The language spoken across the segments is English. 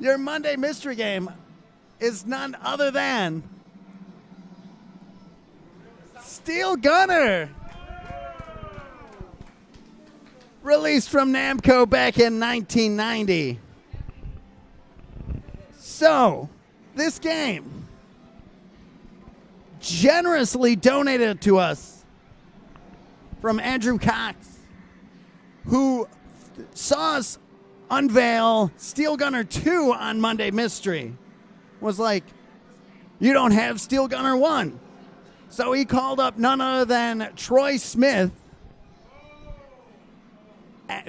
Your Monday mystery game is none other than Steel Gunner. Released from Namco back in 1990. So, this game generously donated to us from Andrew Cox, who saw us unveil Steel Gunner 2 on Monday Mystery. Was like, you don't have Steel Gunner 1. So he called up none other than Troy Smith,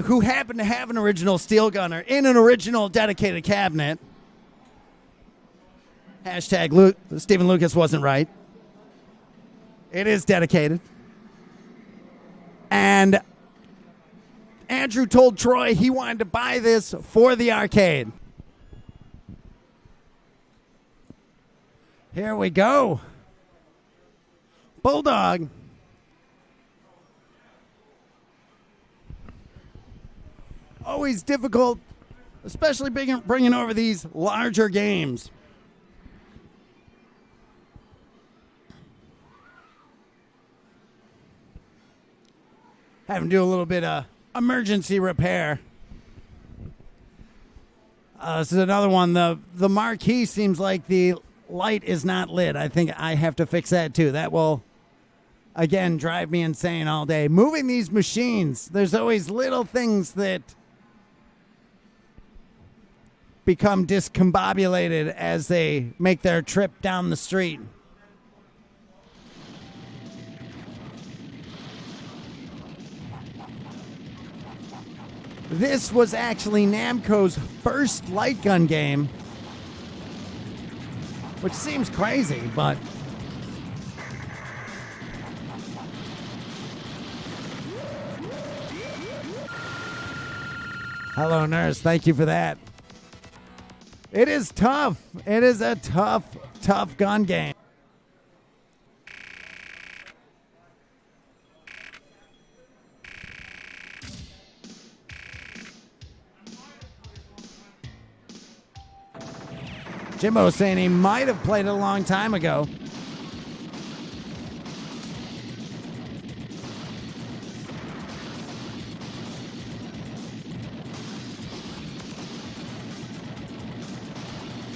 who happened to have an original Steel Gunner in an original dedicated cabinet. Hashtag Stephen Lucas wasn't right. It is dedicated. And Andrew told Troy he wanted to buy this for the arcade. Here we go. Bulldog. Always difficult, especially bringing over these larger games. Having to do a little bit of emergency repair. This is another one. The marquee seems like the light is not lit. I think I have to fix that too. That will, again, drive me insane all day. Moving these machines, there's always little things that become discombobulated as they make their trip down the street. This was actually Namco's first light gun game, which seems crazy, but hello, Nurse. Thank you for that. It is tough. It is a tough gun game. Jimbo saying he might have played it a long time ago.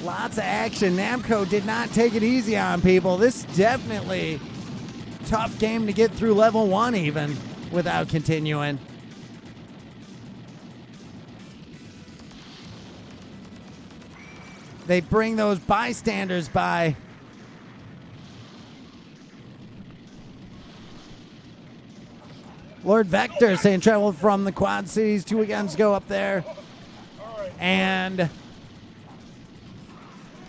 Lots of action. Namco did not take it easy on people. This definitely tough game to get through level 1 even without continuing. They bring those bystanders by. Lord Vector saying traveled from the Quad Cities 2 weekends ago up there. And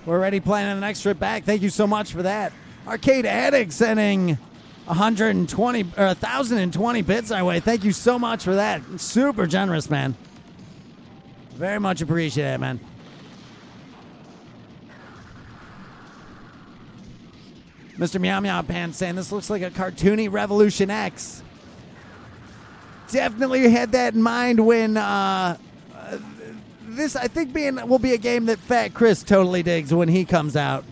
we're already planning the next trip back. Thank you so much for that. Arcade Addict sending 1,020 bits our way. Thank you so much for that. Super generous, man. Very much appreciate it, man. Mr. Meow Meow Pants saying this looks like a cartoony Revolution X. Definitely had that in mind when this, I think, will be a game that Fat Chris totally digs when he comes out.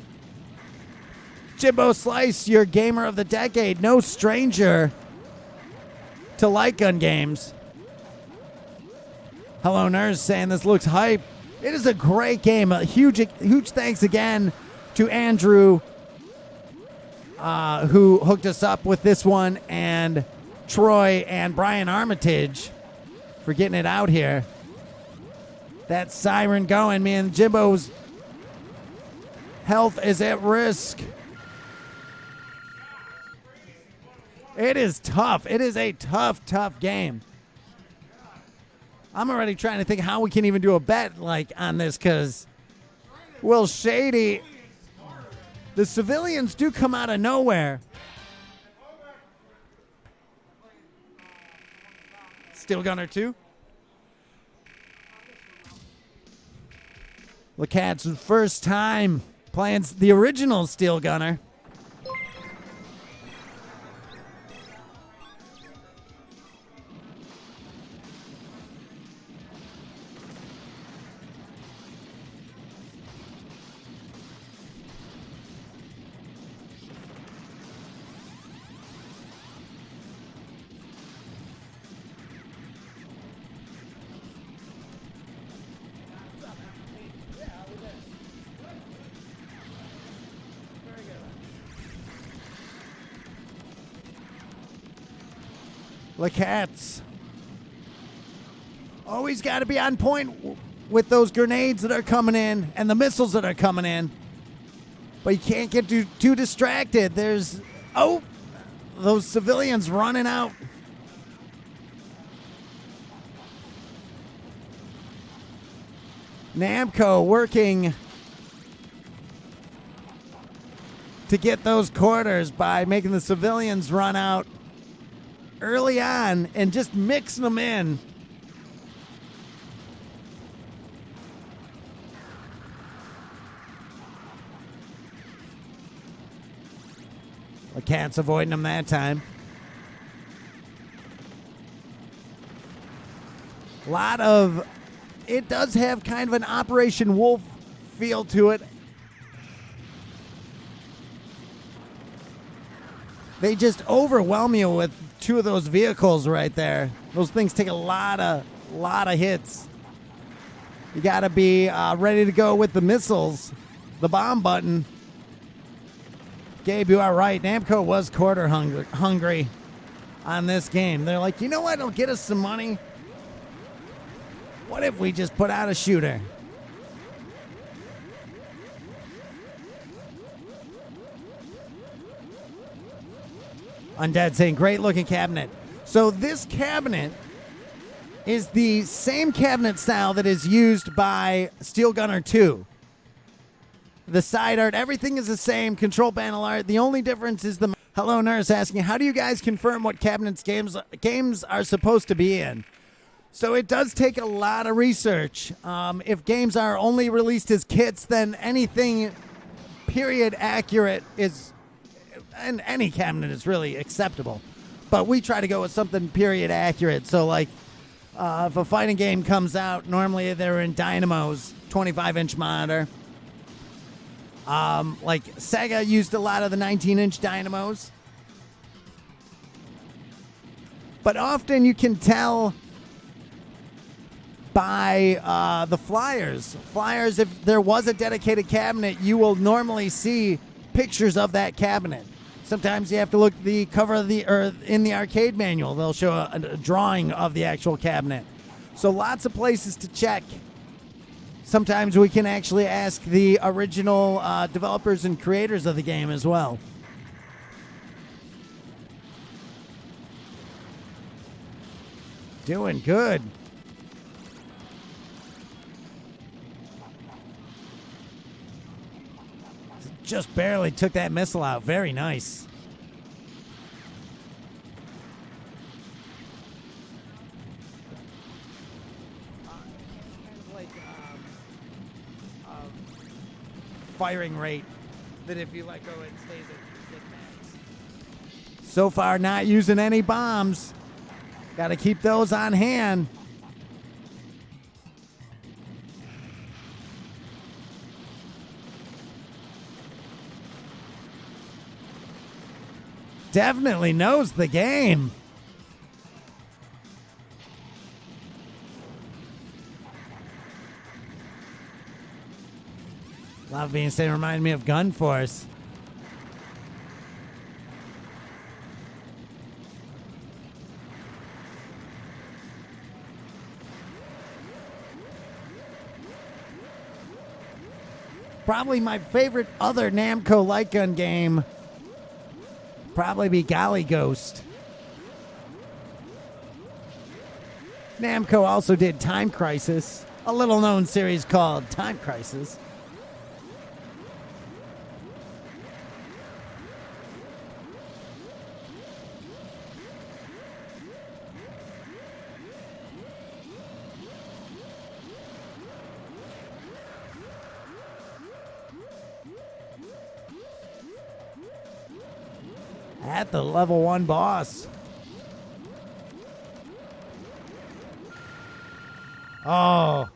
Jimbo Slice, your gamer of the decade, no stranger to light gun games. Hello, Nurse saying this looks hype. It is a great game. A huge thanks again to Andrew, who hooked us up with this one, and Troy and Brian Armitage for getting it out here. That siren going, man. Jimbo's health is at risk. It is tough. It is a tough game. I'm already trying to think how we can even do a bet like on this, because Will Shady, the civilians do come out of nowhere. Steel Gunner 2. LeCat's first time playing the original Steel Gunner. LeCats. Always got to be on point with those grenades that are coming in and the missiles that are coming in. But you can't get too distracted. There's, those civilians running out. Namco working to get those quarters by making the civilians run out early on and just mixing them in. The Cat's avoiding them that time. It does have kind of an Operation Wolf feel to it. They just overwhelm you with two of those vehicles right there. Those things take a lot of hits. You got to be ready to go with the missiles, the bomb button. Gabe, you are right. Namco was quarter hungry on this game. They're like, you know what? It'll get us some money. What if we just put out a shooter? Undead saying, great looking cabinet. So this cabinet is the same cabinet style that is used by Steel Gunner 2. The side art, everything is the same. Control panel art. The only difference is the... Hello, Nurse asking, how do you guys confirm what cabinets games are supposed to be in? So it does take a lot of research. If games are only released as kits, then anything period accurate is... And any cabinet is really acceptable. But we try to go with something period accurate. So, like, if a fighting game comes out, normally they're in Dynamos, 25-inch monitor. Like Sega used a lot of the 19-inch dynamos. But often you can tell by the flyers. Flyers, if there was a dedicated cabinet, you will normally see pictures of that cabinet. Sometimes you have to look at the cover of in the arcade manual. They'll show a drawing of the actual cabinet. So lots of places to check. Sometimes we can actually ask the original developers and creators of the game as well. Doing good. Just barely took that missile out. Very nice. Firing rate that if you let go it stays at max. So far not using any bombs. Got to keep those on hand. Definitely knows the game. Love being saying remind me of Gun Force. Probably my favorite other Namco light gun game probably be Golly Ghost. Namco also did Time Crisis, a little known series called Time Crisis. At the level 1 boss. Oh.